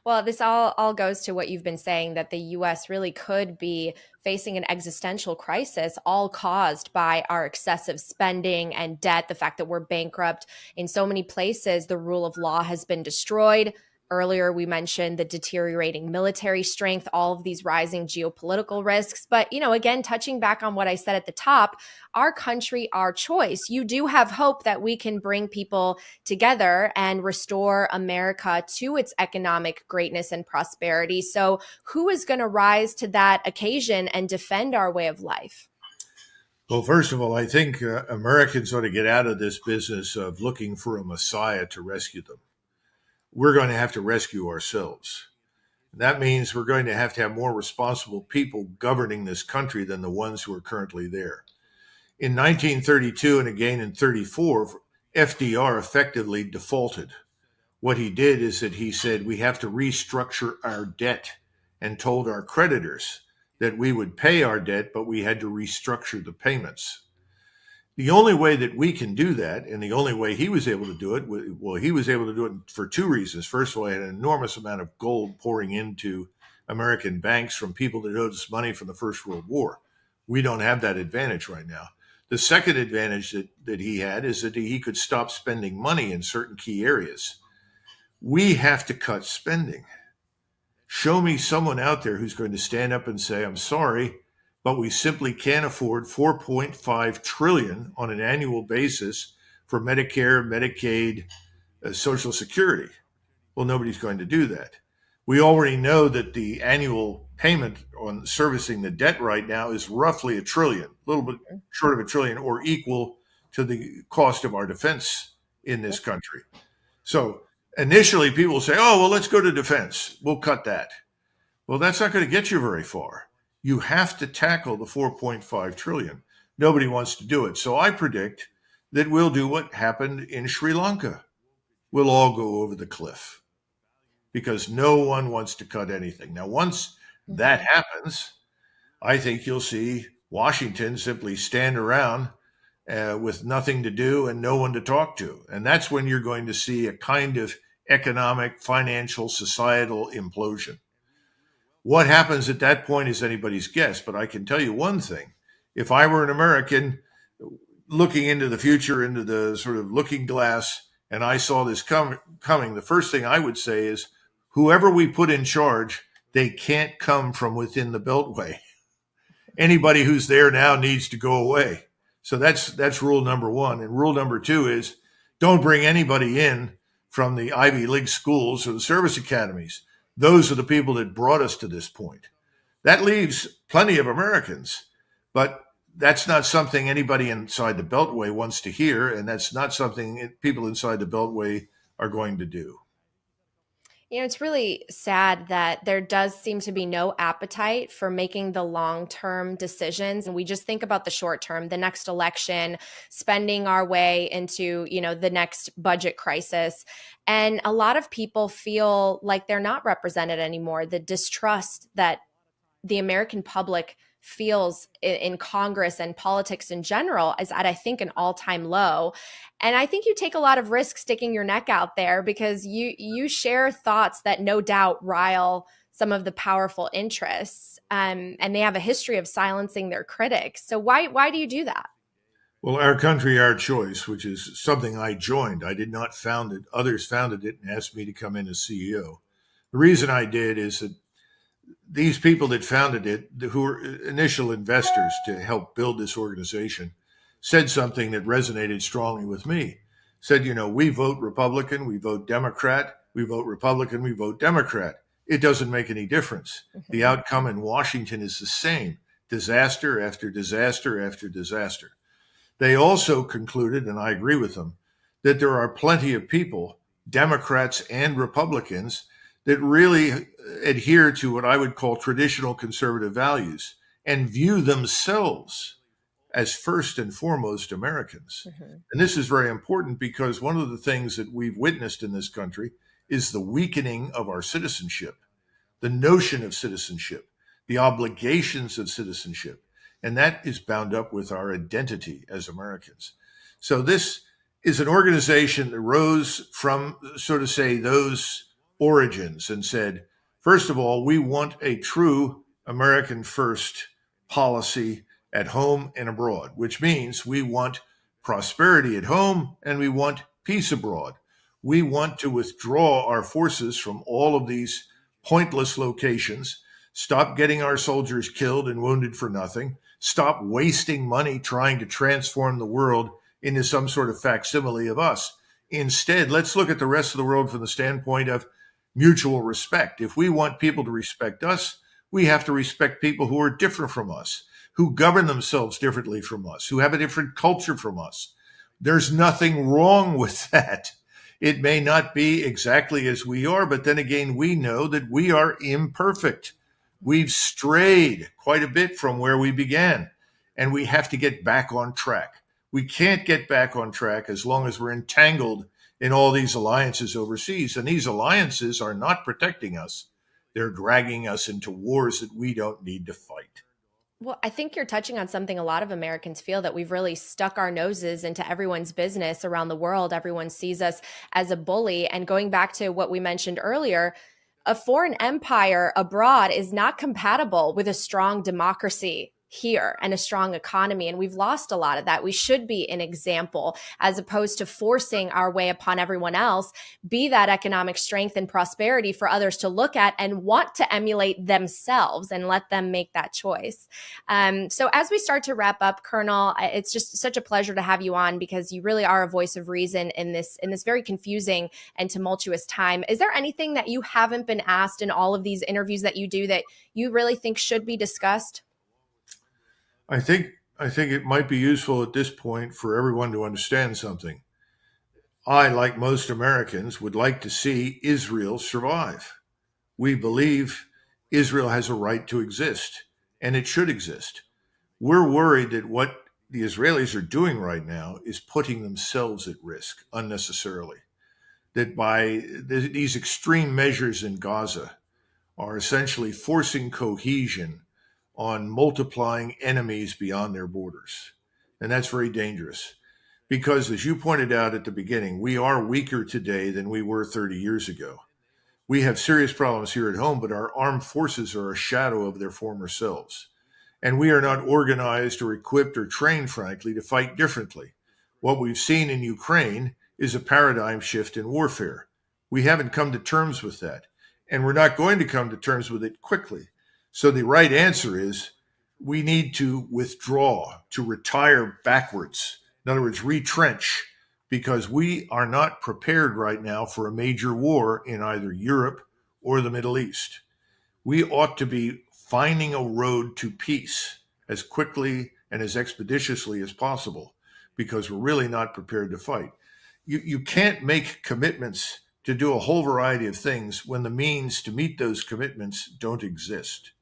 Well, this all goes to what you've been saying, that the US really could be facing an existential crisis, all caused by our excessive spending and debt, the fact that we're bankrupt in so many places. The rule of law has been destroyed. Earlier, we mentioned the deteriorating military strength, all of these rising geopolitical risks. But, again, touching back on what I said at the top, our country, our choice. You do have hope that we can bring people together and restore America to its economic greatness and prosperity. So, who is going to rise to that occasion and defend our way of life? Well, first of all, I think Americans ought to get out of this business of looking for a messiah to rescue them. We're going to have to rescue ourselves. That means we're going to have more responsible people governing this country than the ones who are currently there. In 1932 and again in 34, FDR effectively defaulted. What he did is that he said we have to restructure our debt and told our creditors that we would pay our debt, but we had to restructure the payments. The only way that we can do that, and the only way he was able to do it, well, he was able to do it for two reasons. First of all, he had an enormous amount of gold pouring into American banks from people that owed us money from the First World War. We don't have that advantage right now. The second advantage that he had is that he could stop spending money in certain key areas. We have to cut spending. Show me someone out there who's going to stand up and say, I'm sorry, but we simply can't afford 4.5 trillion on an annual basis for Medicare, Medicaid, Social Security. Well, nobody's going to do that. We already know that the annual payment on servicing the debt right now is roughly a trillion, a little bit short of a trillion, or equal to the cost of our defense in this country. So initially people say, oh, well, let's go to defense. We'll cut that. Well, that's not going to get you very far. You have to tackle the 4.5 trillion. Nobody wants to do it. So I predict that we'll do what happened in Sri Lanka. We'll all go over the cliff because no one wants to cut anything. Now, once that happens, I think you'll see Washington simply stand around with nothing to do and no one to talk to. And that's when you're going to see a kind of economic, financial, societal implosion. What happens at that point is anybody's guess, but I can tell you one thing. If I were an American looking into the future, into the sort of looking glass, and I saw this coming, the first thing I would say is, whoever we put in charge, they can't come from within the Beltway. Anybody who's there now needs to go away. So that's rule number one. And rule number two is, don't bring anybody in from the Ivy League schools or the service academies. Those are the people that brought us to this point. That leaves plenty of Americans, but that's not something anybody inside the Beltway wants to hear, and that's not something people inside the Beltway are going to do. It's really sad that there does seem to be no appetite for making the long-term decisions. And we just think about the short term, the next election, spending our way into, the next budget crisis. And a lot of people feel like they're not represented anymore. The distrust that the American public feels in Congress and politics in general is at, I think, an all-time low. And I think you take a lot of risk sticking your neck out there because you share thoughts that no doubt rile some of the powerful interests, and they have a history of silencing their critics. So why do you do that? Well, Our Country, Our Choice, which is something I joined. I did not found it. Others founded it and asked me to come in as CEO. The reason I did is that these people that founded it, who were initial investors to help build this organization, said something that resonated strongly with me. Said, we vote Republican, we vote Democrat, we vote Republican, we vote Democrat. It doesn't make any difference. The outcome in Washington is the same, disaster after disaster after disaster. They also concluded, and I agree with them, that there are plenty of people, Democrats and Republicans, that really adhere to what I would call traditional conservative values and view themselves as first and foremost Americans. And this is very important because one of the things that we've witnessed in this country is the weakening of our citizenship, the notion of citizenship, the obligations of citizenship. And that is bound up with our identity as Americans. So this is an organization that rose from, so to say, those origins and said, first of all, we want a true American first policy at home and abroad, which means we want prosperity at home and we want peace abroad. We want to withdraw our forces from all of these pointless locations, stop getting our soldiers killed and wounded for nothing, stop wasting money trying to transform the world into some sort of facsimile of us. Instead, let's look at the rest of the world from the standpoint of mutual respect. If we want people to respect us, we have to respect people who are different from us, who govern themselves differently from us, who have a different culture from us. There's nothing wrong with that. It may not be exactly as we are, but then again, we know that we are imperfect. We've strayed quite a bit from where we began, and we have to get back on track. We can't get back on track as long as we're entangled in all these alliances overseas. And these alliances are not protecting us. They're dragging us into wars that we don't need to fight. Well, I think you're touching on something a lot of Americans feel, that we've really stuck our noses into everyone's business around the world. Everyone sees us as a bully. And going back to what we mentioned earlier, a foreign empire abroad is not compatible with a strong democracy here and a strong economy. And we've lost a lot of that. We should be an example as opposed to forcing our way upon everyone else, be that economic strength and prosperity for others to look at and want to emulate themselves, and let them make that choice. So as we start to wrap up, Colonel, it's just such a pleasure to have you on, because you really are a voice of reason in this very confusing and tumultuous time. Is there anything that you haven't been asked in all of these interviews that you do that you really think should be discussed? I think it might be useful at this point for everyone to understand something. I, like most Americans, would like to see Israel survive. We believe Israel has a right to exist, and it should exist. We're worried that what the Israelis are doing right now is putting themselves at risk unnecessarily. That by these extreme measures in Gaza are essentially forcing cohesion on multiplying enemies beyond their borders. And that's very dangerous because, as you pointed out at the beginning, we are weaker today than we were 30 years ago. We have serious problems here at home, but our armed forces are a shadow of their former selves. And we are not organized or equipped or trained, frankly, to fight differently. What we've seen in Ukraine is a paradigm shift in warfare. We haven't come to terms with that, and we're not going to come to terms with it quickly. So the right answer is we need to withdraw, to retire backwards. In other words, retrench, because we are not prepared right now for a major war in either Europe or the Middle East. We ought to be finding a road to peace as quickly and as expeditiously as possible, because we're really not prepared to fight. You can't make commitments to do a whole variety of things when the means to meet those commitments don't exist.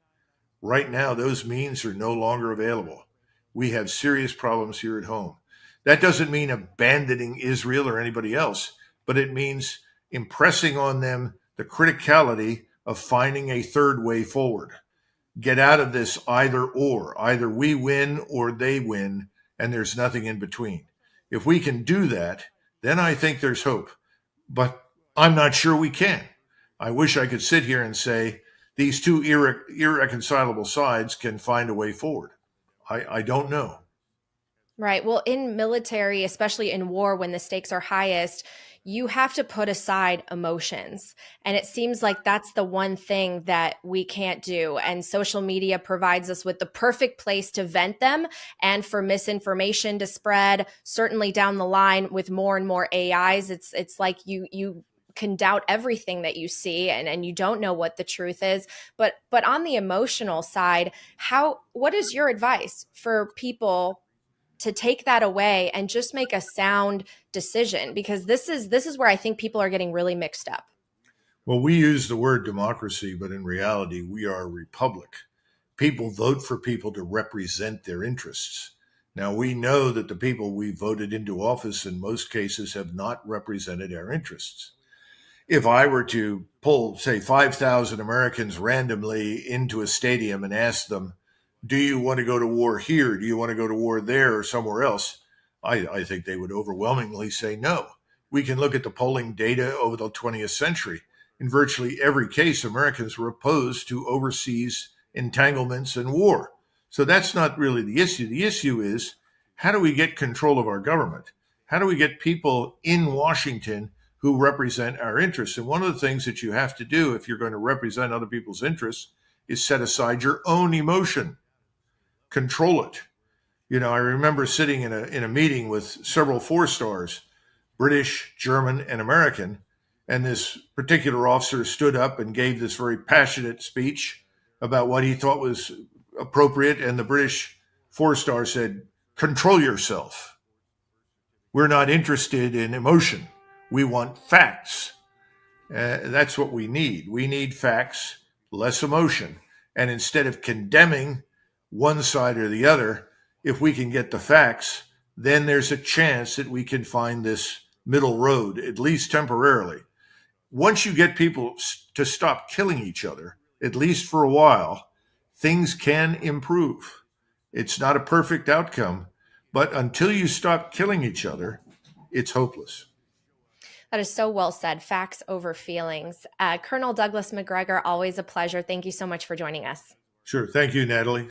Right now, those means are no longer available. We have serious problems here at home. That doesn't mean abandoning Israel or anybody else, but it means impressing on them the criticality of finding a third way forward. Get out of this either or. Either we win or they win, and there's nothing in between. If we can do that, then I think there's hope. But I'm not sure we can. I wish I could sit here and say these two irreconcilable sides can find a way forward. I don't know. Right. Well, in military, especially in war, when the stakes are highest, you have to put aside emotions. And it seems like that's the one thing that we can't do. And social media provides us with the perfect place to vent them and for misinformation to spread. Certainly down the line with more and more AIs, it's like you can doubt everything that you see, and you don't know what the truth is. But on the emotional side, what is your advice for people to take that away and just make a sound decision? Because this is where I think people are getting really mixed up. Well, we use the word democracy, but in reality, we are a republic. People vote for people to represent their interests. Now, we know that the people we voted into office in most cases have not represented our interests. If I were to pull, say, 5,000 Americans randomly into a stadium and ask them, do you want to go to war here? Do you want to go to war there or somewhere else? I think they would overwhelmingly say no. We can look at the polling data over the 20th century. in virtually every case, Americans were opposed to overseas entanglements and war. So that's not really the issue. The issue is, how do we get control of our government? How do we get people in Washington who represent our interests? And one of the things that you have to do if you're going to represent other people's interests is set aside your own emotion, control it. I remember sitting in a meeting with several four stars, British, German, and American, and this particular officer stood up and gave this very passionate speech about what he thought was appropriate, and the British four-star said, "Control yourself. We're not interested in emotion. We want facts." That's what we need. We need facts, less emotion. And instead of condemning one side or the other, if we can get the facts, then there's a chance that we can find this middle road, at least temporarily. Once you get people to stop killing each other, at least for a while, things can improve. It's not a perfect outcome, but until you stop killing each other, it's hopeless. That is so well said. Facts over feelings. Colonel Douglas Macgregor, always a pleasure. Thank you so much for joining us. Sure. Thank you, Natalie.